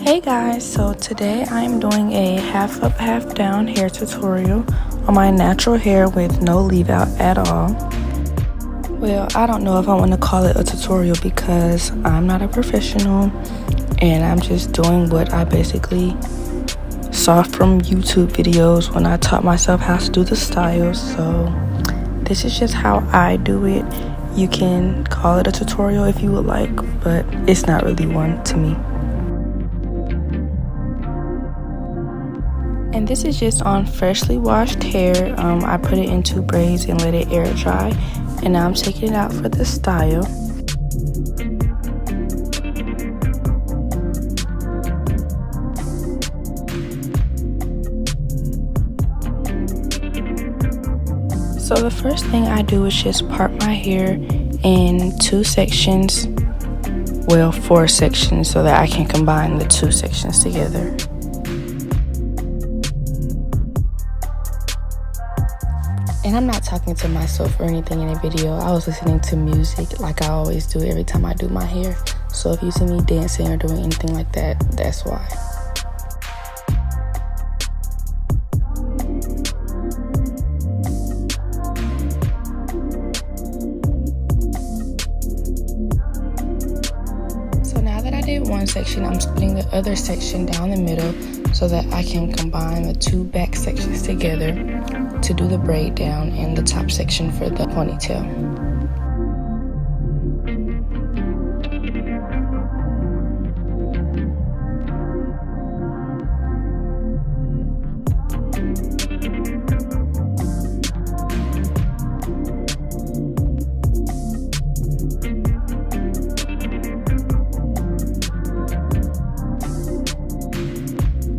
Hey guys, so today I am doing a half up half down hair tutorial on my natural hair with no leave out at all. Well, I don't know if I want to call it a tutorial because I'm not a professional and I'm just doing what I basically saw from YouTube videos when I taught myself how to do the styles. So this is just how I do it. You can call it a tutorial if you would like, but it's not really one to me. And this is just on freshly washed hair. I put it into braids and let it air dry. And now I'm taking it out for the style. So the first thing I do is just part my hair in 2 sections. Well, 4 sections so that I can combine the 2 sections together. And I'm not talking to myself or anything in the video. I was listening to music like I always do every time I do my hair. So if you see me dancing or doing anything like that, that's why. So now that I did one section, I'm splitting the other section down the middle so that I can combine the 2 back sections together to do the braid down and the top section for the ponytail.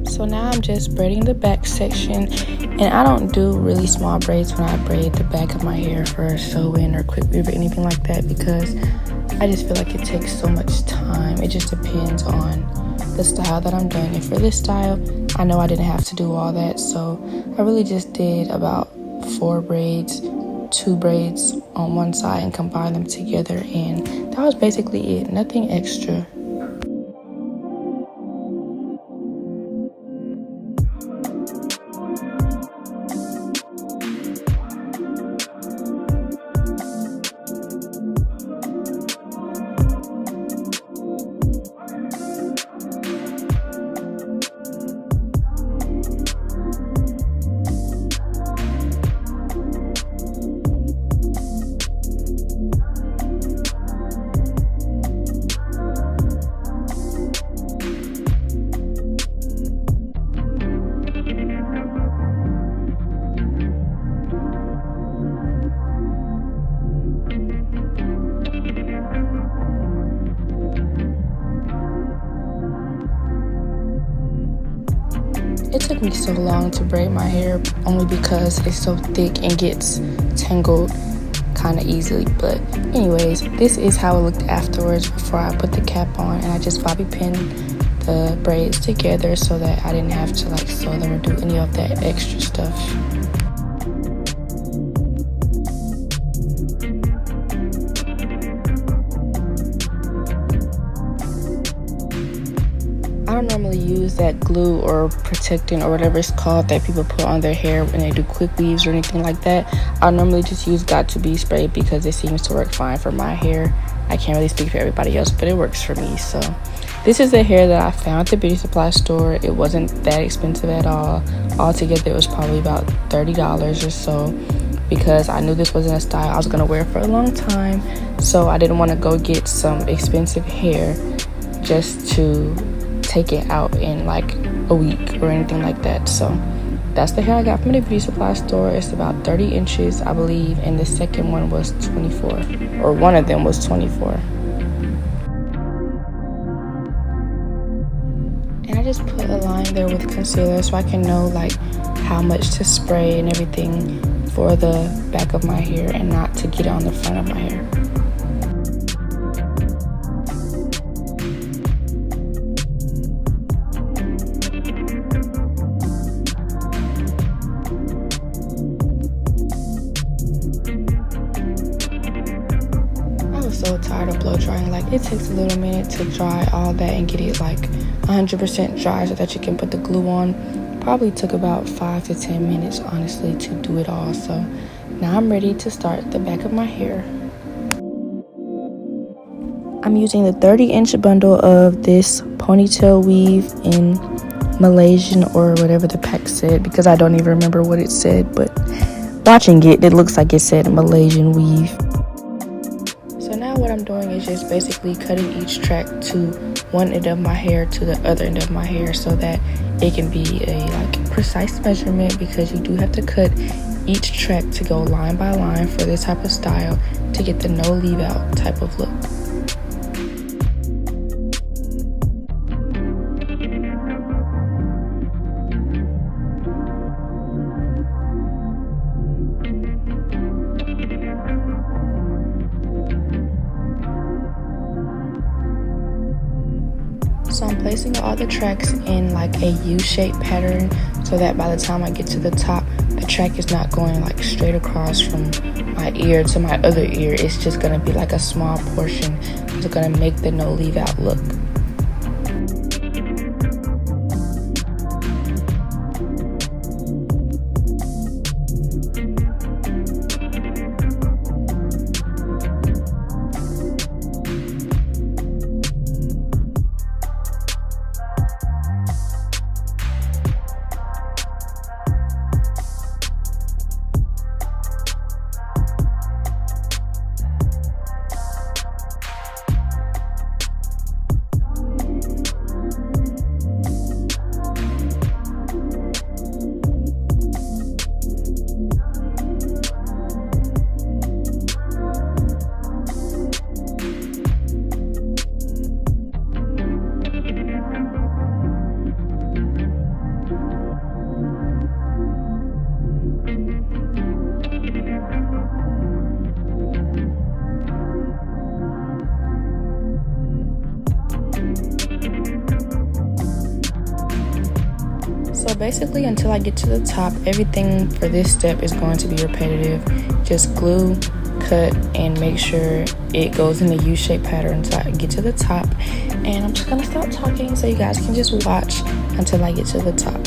So now I'm just braiding the back section, and I don't do really small braids when I braid the back of my hair for sew-in or quickweave or anything like that because I just feel like it takes so much time. It just depends on the style that I'm doing. And for this style, I know I didn't have to do all that, so I really just did about 4 braids, 2 braids on one side and combined them together, and that was basically it, nothing extra. It took me so long to braid my hair only because it's so thick and gets tangled kind of easily. But anyways, this is how it looked afterwards before I put the cap on, and I just bobby pinned the braids together so that I didn't have to like sew them or do any of that extra stuff. I don't normally use that glue or protectant or whatever it's called that people put on their hair when they do quick weaves or anything like that. I normally just use Got2b spray because it seems to work fine for my hair. I can't really speak for everybody else, but it works for me. So this is the hair that I found at the beauty supply store. It wasn't that expensive at all. Altogether, it was probably about $30 or so because I knew this wasn't a style I was gonna wear for a long time. So I didn't want to go get some expensive hair just to take it out in like a week or anything like that. So that's the hair I got from the beauty supply store. It's about 30 inches, I believe, and the second one was 24, or one of them was 24. And I just put a line there with concealer so I can know like how much to spray and everything for the back of my hair and not to get it on the front of my hair. So tired of blow drying. Like, it takes a little minute to dry all that and get it like 100% dry so that you can put the glue on. Probably took about 5 to 10 minutes honestly to do it all. So now I'm ready to start the back of my hair. I'm using the 30-inch bundle of this ponytail weave in Malaysian or whatever the pack said, because I don't even remember what it said, but watching it looks like it said Malaysian weave. So now what I'm doing is just basically cutting each track to one end of my hair to the other end of my hair so that it can be a precise measurement, because you do have to cut each track to go line by line for this type of style to get the no leave out type of look. So I'm placing all the tracks in like a U-shaped pattern so that by the time I get to the top, the track is not going like straight across from my ear to my other ear. It's just going to be like a small portion. It's going to make the no leave out look. So basically, until I get to the top, everything for this step is going to be repetitive. Just glue, cut, and make sure it goes in a U-shaped pattern until I get to the top. And I'm just gonna stop talking so you guys can just watch until I get to the top.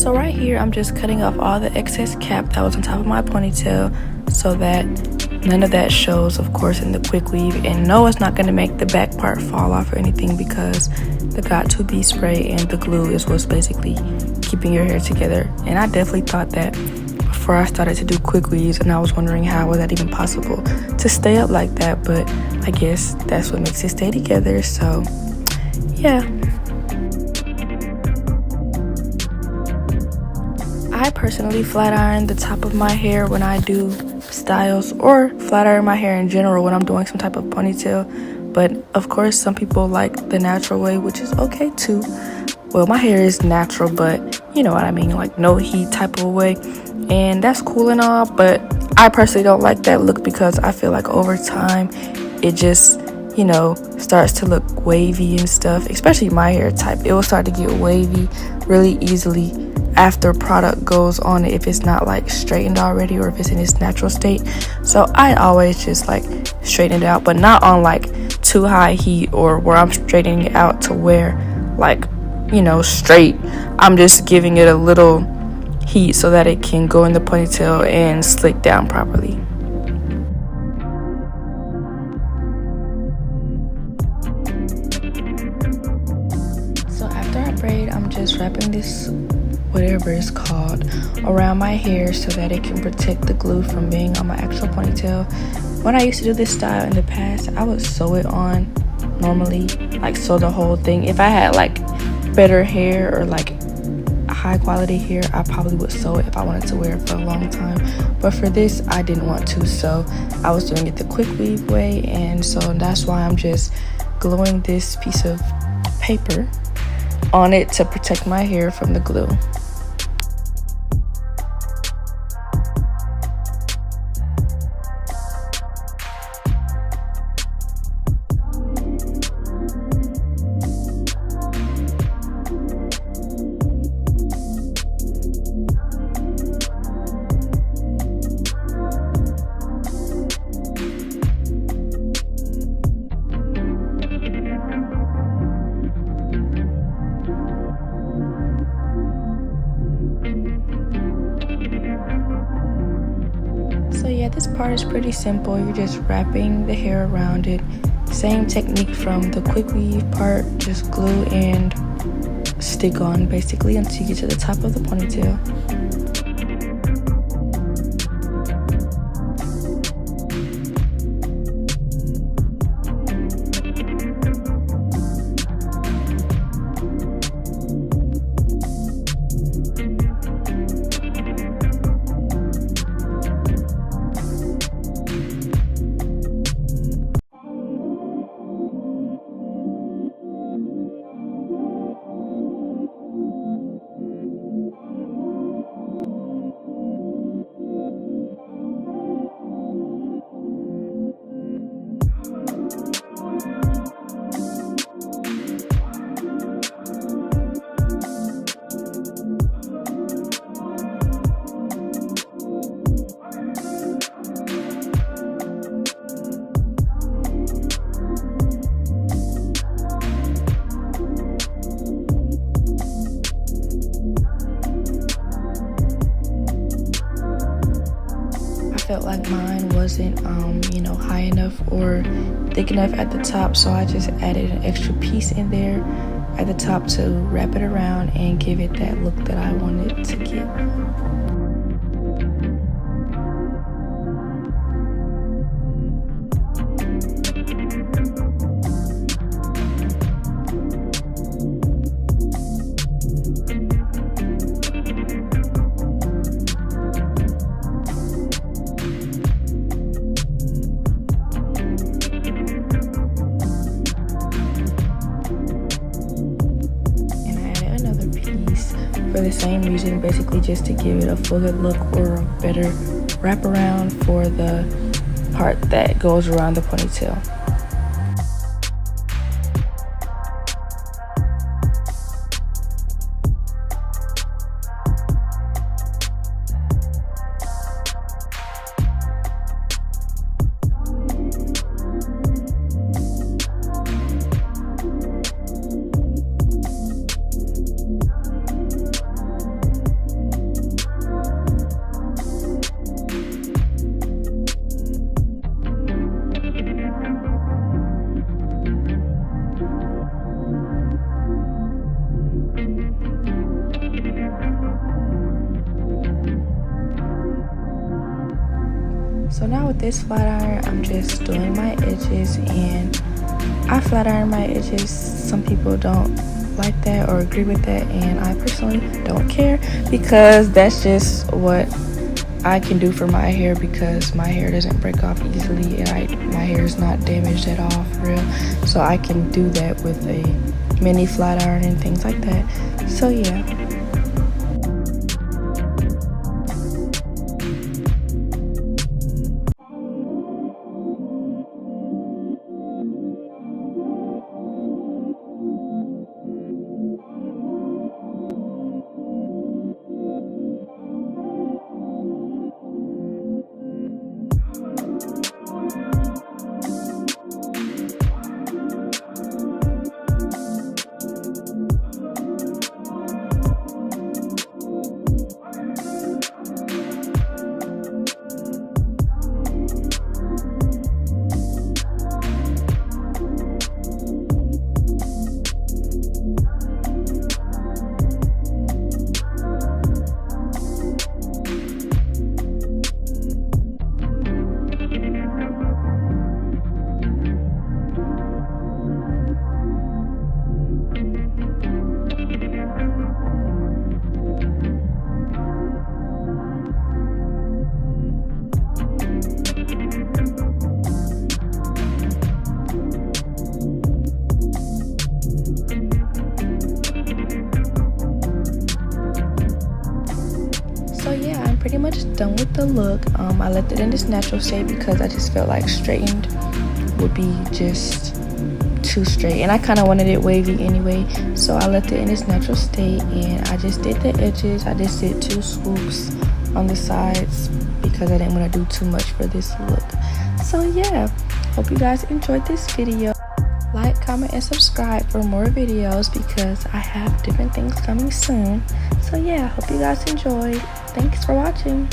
So right here, I'm just cutting off all the excess cap that was on top of my ponytail so that none of that shows, of course, in the quick weave. And no, it's not going to make the back part fall off or anything because the got2b spray and the glue is what's basically keeping your hair together. And I definitely thought that before I started to do quick weaves, and I was wondering how was that even possible to stay up like that, but I guess that's what makes it stay together. So yeah. I personally flat iron the top of my hair when I do styles, or flat iron my hair in general when I'm doing some type of ponytail. But of course, some people like the natural way, which is okay too. Well, my hair is natural, but you know what I mean, like no heat type of way. And that's cool and all, but I personally don't like that look because I feel like over time it just, you know, starts to look wavy and stuff. Especially my hair type, it will start to get wavy really easily after product goes on it if it's not like straightened already or if it's in its natural state. So I always just like straighten it out, but not on like too high heat or where I'm straightening it out to where like, you know, straight. I'm just giving it a little heat so that it can go in the ponytail and slick down properly. So after I braid, I'm just wrapping this, whatever it's called, around my hair so that it can protect the glue from being on my actual ponytail. When I used to do this style in the past, I would sew it on normally, like sew the whole thing. If I had like better hair or like high quality hair, I probably would sew it if I wanted to wear it for a long time. But for this, I didn't want to, so I was doing it the quick weave way, and so that's why I'm just gluing this piece of paper on it to protect my hair from the glue. So yeah, this part is pretty simple. You're just wrapping the hair around it. Same technique from the quick weave part, just glue and stick on basically until you get to the top of the ponytail. Felt like mine wasn't you know, high enough or thick enough at the top, so I just added an extra piece in there at the top to wrap it around and give it that look that I wanted to get. For the same reason, basically just to give it a fuller look or a better wraparound for the part that goes around the ponytail. So now with this flat iron, I'm just doing my edges, and I flat iron my edges. Some people don't like that or agree with that, and I personally don't care because that's just what I can do for my hair, because my hair doesn't break off easily and my hair is not damaged at all for real. So I can do that with a mini flat iron and things like that. So yeah. So yeah, I'm pretty much done with the look. I left it in this natural state because I just felt like straightened would be just too straight, and I kind of wanted it wavy anyway, so I left it in its natural state. And I just did the edges. I just did 2 swoops on the sides because I didn't want to do too much for this look. So yeah, hope you guys enjoyed this video. Like, comment, and subscribe for more videos because I have different things coming soon. So yeah, hope you guys enjoyed. Thanks for watching.